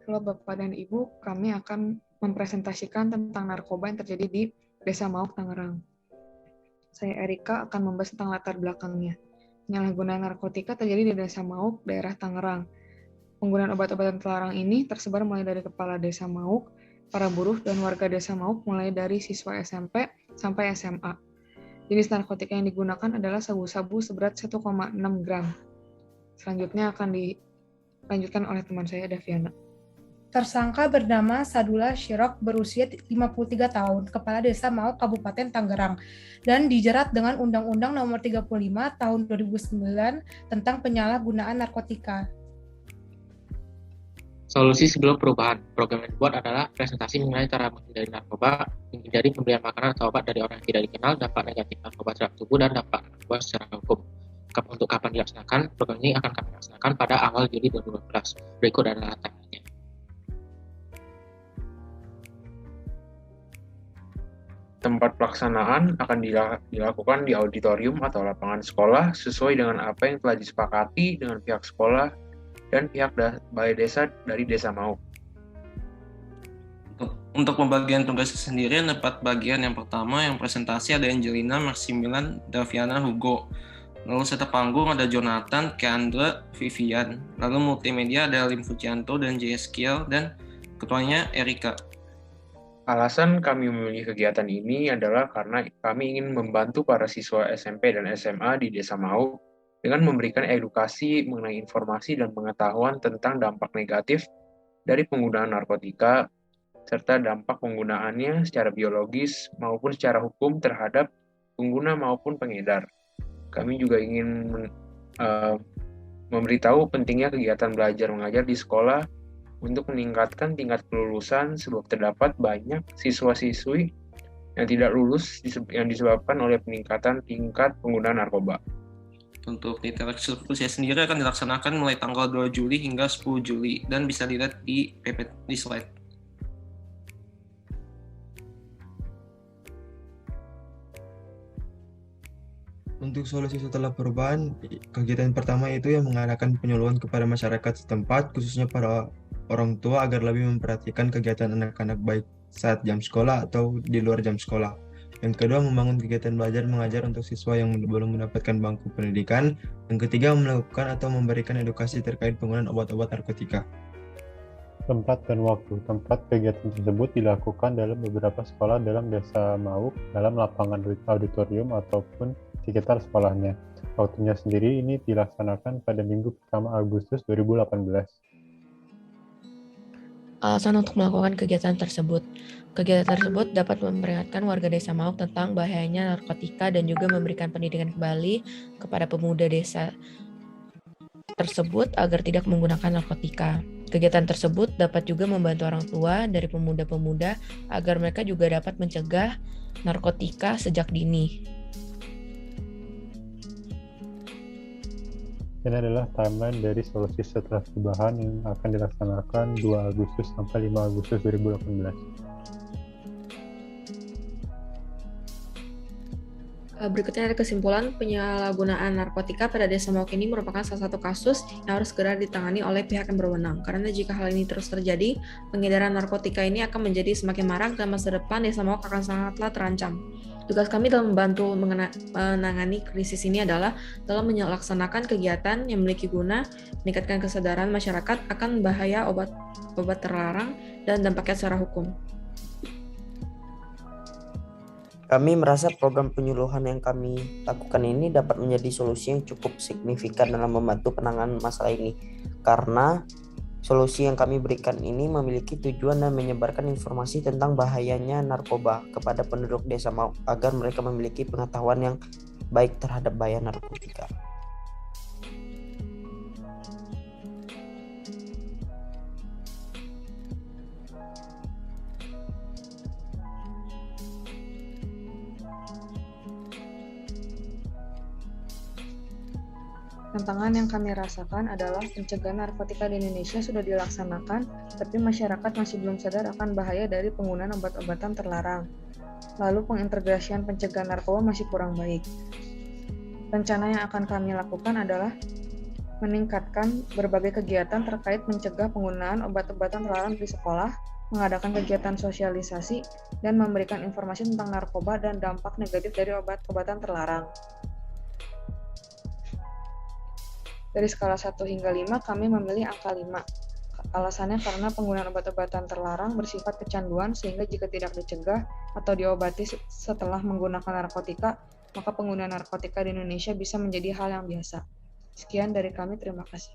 Halo Bapak dan Ibu, kami akan mempresentasikan tentang narkoba yang terjadi di Desa Mauk, Tangerang. Saya Erika akan membahas tentang latar belakangnya. Penyalahgunaan narkotika terjadi di Desa Mauk, daerah Tangerang. Penggunaan obat-obatan terlarang ini tersebar mulai dari kepala Desa Mauk, para buruh, dan warga Desa Mauk mulai dari siswa SMP sampai SMA. Jenis narkotika yang digunakan adalah sabu-sabu seberat 1,6 gram. Selanjutnya akan dilanjutkan oleh teman saya, Daviana. Tersangka bernama Sadullah Syirok berusia 53 tahun, kepala desa Mauk, Kabupaten Tangerang, dan dijerat dengan Undang-Undang Nomor 35 Tahun 2009 tentang penyalahgunaan narkotika. Solusi sebelum perubahan. Program yang dibuat adalah presentasi mengenai cara menghindari narkoba, menghindari pembelian makanan atau obat dari orang yang tidak dikenal, dampak negatif narkoba terhadap tubuh, dan dampak narkoba secara hukum. Untuk kapan dilaksanakan, program ini akan kami laksanakan pada awal Juli 2012. Berikut adalah timeline-nya. Tempat pelaksanaan akan dilakukan di auditorium atau lapangan sekolah sesuai dengan apa yang telah disepakati dengan pihak sekolah dan pihak balai desa dari Desa Mauk. Untuk pembagian tugasnya sendiri, dapat bagian yang pertama yang presentasi ada Angelina, Maximilian, Daviana, Hugo. Lalu serta panggung ada Jonathan, Keandre, Vivian. Lalu multimedia ada Lim Fucianto dan JSKL, dan ketuanya Erika. Alasan kami memilih kegiatan ini adalah karena kami ingin membantu para siswa SMP dan SMA di Desa Mauk dengan memberikan edukasi mengenai informasi dan pengetahuan tentang dampak negatif dari penggunaan narkotika, serta dampak penggunaannya secara biologis maupun secara hukum terhadap pengguna maupun pengedar. Kami juga ingin memberitahu pentingnya kegiatan belajar mengajar di sekolah untuk meningkatkan tingkat kelulusan sebab terdapat banyak siswa-siswi yang tidak lulus yang disebabkan oleh peningkatan tingkat penggunaan narkoba. Untuk detail eksekusinya sendiri akan dilaksanakan mulai tanggal 2 Juli hingga 10 Juli dan bisa dilihat di slide. Untuk solusi setelah perubahan, kegiatan pertama itu yang mengadakan penyuluhan kepada masyarakat setempat, khususnya para orang tua agar lebih memperhatikan kegiatan anak-anak baik saat jam sekolah atau di luar jam sekolah. Yang kedua, membangun kegiatan belajar mengajar untuk siswa yang belum mendapatkan bangku pendidikan. Yang ketiga, melakukan atau memberikan edukasi terkait penggunaan obat-obat narkotika. Tempat dan waktu. Tempat kegiatan tersebut dilakukan dalam beberapa sekolah dalam Desa Mauk, dalam lapangan auditorium ataupun sekitar sekolahnya. Waktunya sendiri ini dilaksanakan pada minggu pertama Agustus 2018. Alasan untuk melakukan kegiatan tersebut. Kegiatan tersebut dapat memperingatkan warga Desa Mauk tentang bahayanya narkotika dan juga memberikan pendidikan kembali kepada pemuda desa tersebut agar tidak menggunakan narkotika. Kegiatan tersebut dapat juga membantu orang tua dari pemuda-pemuda agar mereka juga dapat mencegah narkotika sejak dini. Ini adalah timeline dari solusi setelah perubahan yang akan dilaksanakan 2 Agustus sampai 5 Agustus 2018. Berikutnya ada kesimpulan penyalahgunaan narkotika pada Desa Mauk ini merupakan salah satu kasus yang harus segera ditangani oleh pihak yang berwenang. Karena jika hal ini terus terjadi, pengedaran narkotika ini akan menjadi semakin marak dan masa depan Desa Mauk akan sangatlah terancam. Tugas kami dalam membantu menangani krisis ini adalah dalam melaksanakan kegiatan yang memiliki guna meningkatkan kesadaran masyarakat akan bahaya obat terlarang dan dampaknya secara hukum. Kami merasa program penyuluhan yang kami lakukan ini dapat menjadi solusi yang cukup signifikan dalam membantu penanganan masalah ini. Karena solusi yang kami berikan ini memiliki tujuan dan menyebarkan informasi tentang bahayanya narkoba kepada penduduk Desa Mauk agar mereka memiliki pengetahuan yang baik terhadap bahaya narkotika. Tantangan yang kami rasakan adalah pencegahan narkotika di Indonesia sudah dilaksanakan, tapi masyarakat masih belum sadar akan bahaya dari penggunaan obat-obatan terlarang. Lalu pengintegrasian pencegahan narkoba masih kurang baik. Rencana yang akan kami lakukan adalah meningkatkan berbagai kegiatan terkait mencegah penggunaan obat-obatan terlarang di sekolah, mengadakan kegiatan sosialisasi, dan memberikan informasi tentang narkoba dan dampak negatif dari obat-obatan terlarang. Dari skala 1 hingga 5, kami memilih angka 5. Alasannya karena penggunaan obat-obatan terlarang bersifat kecanduan, sehingga jika tidak dicegah atau diobati setelah menggunakan narkotika, maka penggunaan narkotika di Indonesia bisa menjadi hal yang biasa. Sekian dari kami, terima kasih.